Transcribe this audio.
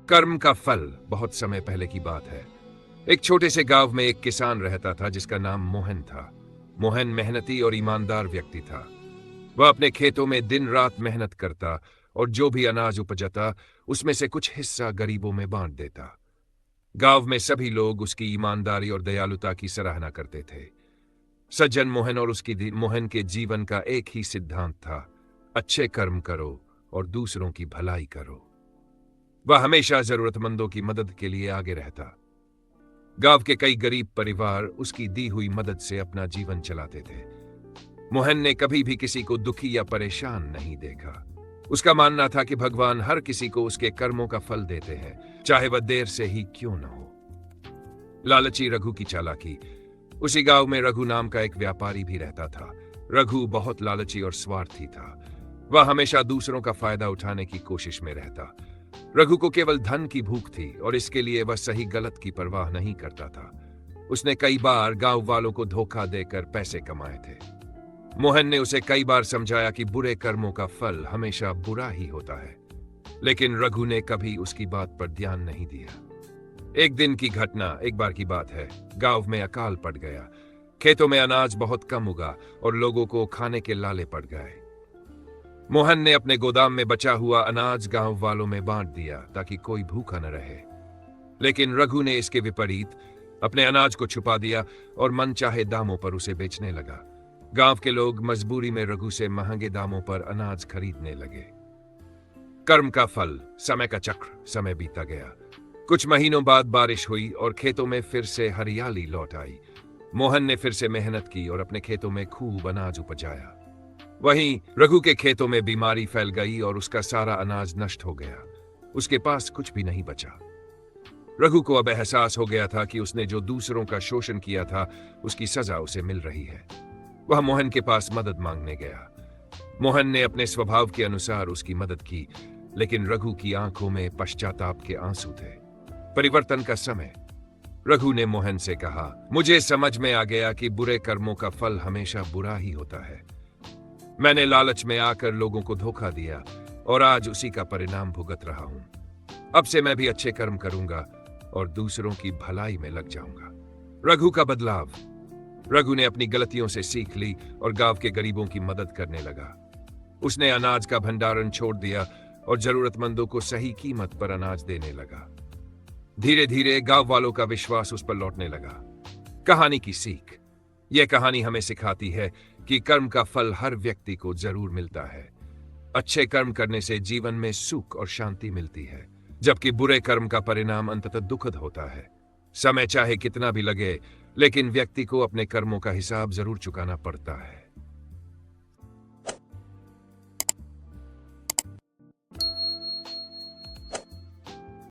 कर्म का फल बहुत समय पहले की बात है। एक छोटे से गांव में एक किसान रहता था जिसका नाम मोहन था। मोहन मेहनती और ईमानदार व्यक्ति था। वह अपने खेतों में दिन रात मेहनत करता और जो भी अनाज उपजता उसमें से कुछ हिस्सा गरीबों में बांट देता। गांव में सभी लोग उसकी ईमानदारी और दयालुता की सराहना करते थे। सज्जन मोहन और उसकी मोहन के जीवन का एक ही सिद्धांत था, अच्छे कर्म करो और दूसरों की भलाई करो। वह हमेशा जरूरतमंदों की मदद के लिए आगे रहता। गांव के कई गरीब परिवार उसकी दी हुई मदद से अपना जीवन चलाते थे। मोहन ने कभी भी किसी को दुखी या परेशान नहीं देखा। उसका मानना था कि भगवान हर किसी को उसके कर्मों का फल देते हैं, चाहे वह देर से ही क्यों न हो। लालची रघु की चालाकी। उसी गांव में रघु नाम का एक व्यापारी भी रहता था। रघु बहुत लालची और स्वार्थी था। वह हमेशा दूसरों का फायदा उठाने की कोशिश में रहता। रघु को केवल धन की भूख थी और इसके लिए वह सही गलत की परवाह नहीं करता था। उसने कई बार गांव वालों को धोखा देकर पैसे कमाए थे। मोहन ने उसे कई बार समझाया कि बुरे कर्मों का फल हमेशा बुरा ही होता है, लेकिन रघु ने कभी उसकी बात पर ध्यान नहीं दिया। एक दिन की घटना, एक बार की बात है, गांव में अकाल पड़ गया। खेतों में अनाज बहुत कम उगा और लोगों को खाने के लाले पड़ गए। मोहन ने अपने गोदाम में बचा हुआ अनाज गांव वालों में बांट दिया ताकि कोई भूखा न रहे। लेकिन रघु ने इसके विपरीत अपने अनाज को छुपा दिया और मनचाहे दामों पर उसे बेचने लगा। गांव के लोग मजबूरी में रघु से महंगे दामों पर अनाज खरीदने लगे। कर्म का फल, समय का चक्र। समय बीता गया। कुछ महीनों बाद बारिश हुई और खेतों में फिर से हरियाली लौट आई। मोहन ने फिर से मेहनत की और अपने खेतों में खूब अनाज उपजाया। वहीं रघु के खेतों में बीमारी फैल गई और उसका सारा अनाज नष्ट हो गया। उसके पास कुछ भी नहीं बचा। रघु को अब एहसास हो गया था कि उसने जो दूसरों का शोषण किया था उसकी सजा उसे मिल रही है। वह मोहन के पास मदद मांगने गया। मोहन ने अपने स्वभाव के अनुसार उसकी मदद की, लेकिन रघु की आंखों में पश्चाताप के आंसू थे। परिवर्तन का समय। रघु ने मोहन से कहा, मुझे समझ में आ गया कि बुरे कर्मों का फल हमेशा बुरा ही होता है। मैंने लालच में आकर लोगों को धोखा दिया और आज उसी का परिणाम भुगत रहा हूं। अब से मैं भी अच्छे कर्म करूंगा और दूसरों की भलाई में लग जाऊंगा। रघु का बदलाव। रघु ने अपनी गलतियों से सीख ली और गांव के गरीबों की मदद करने लगा। उसने अनाज का भंडारण छोड़ दिया और जरूरतमंदों को सही कीमत पर अनाज देने लगा। धीरे धीरे गांव वालों का विश्वास उस पर लौटने लगा। कहानी की सीख। यह कहानी हमें सिखाती है कि कर्म का फल हर व्यक्ति को जरूर मिलता है। अच्छे कर्म करने से जीवन में सुख और शांति मिलती है, जबकि बुरे कर्म का परिणाम अंततः दुखद होता है। समय चाहे कितना भी लगे, लेकिन व्यक्ति को अपने कर्मों का हिसाब जरूर चुकाना पड़ता है।